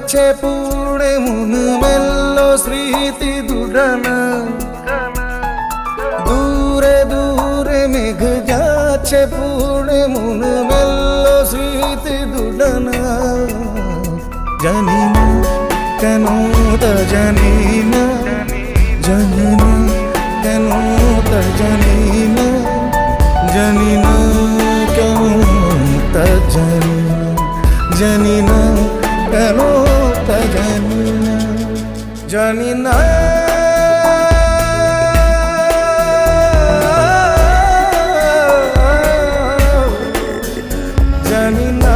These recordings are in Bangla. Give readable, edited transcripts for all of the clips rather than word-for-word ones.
যাচ্ছে পুড়ে মন মেলল স্মৃতি দুডানা, দূরে দূরে মেঘ যাচ্ছে পুড়ে মন মেলল স্মৃতি দুডানা। জানি না কেন তা জানি না, জানি না কেন তা জানি না, জানি না কেন তা জানি না, জানি না কেন তা জানি না, জানি না। জানি না,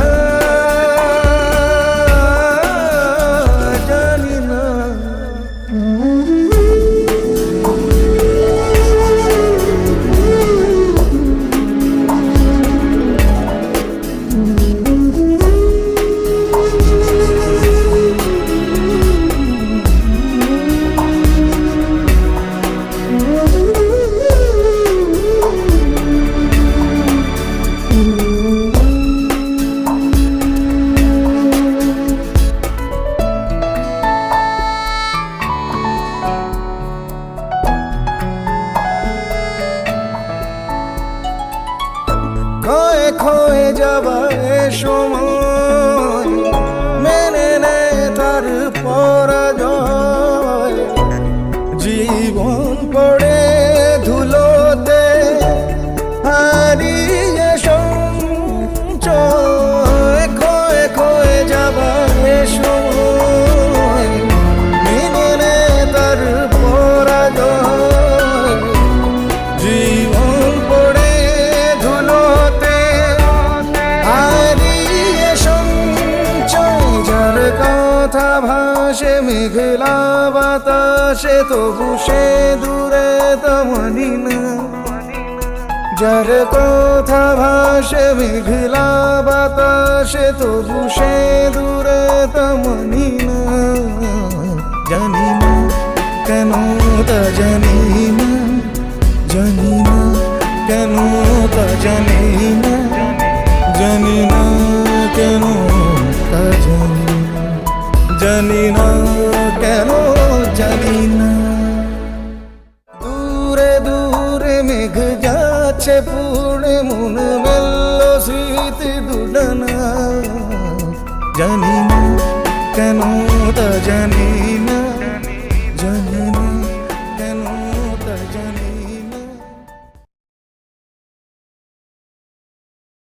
জানি না। খয়ে খয়ে যাবার সময় মেনে নে তার পরাজয়, জীবন পড়ে ধুলোতে হারিয়ে সঞ্চয়। খয়ে খয়ে যাবার সময় মেনে নে তার পরাজয়, জীবন পড়ে কথা ভাসে মেঘলা বাতাসে, তবু সে দূরে তা মানি না। যার কথা ভাসে মেঘলা বাতাসে, তবু সে দূরে তা মানি না। জানি না কেন তা জানি না, জানি না কেন তা জানি না, জানি না কেন তা জানি না, জানি না কেন জানি না। দূরে দূরে মেঘ যাচ্ছে পুড়ে মন মেলল স্মৃতি দুডানা। জানি না কেন তা জানি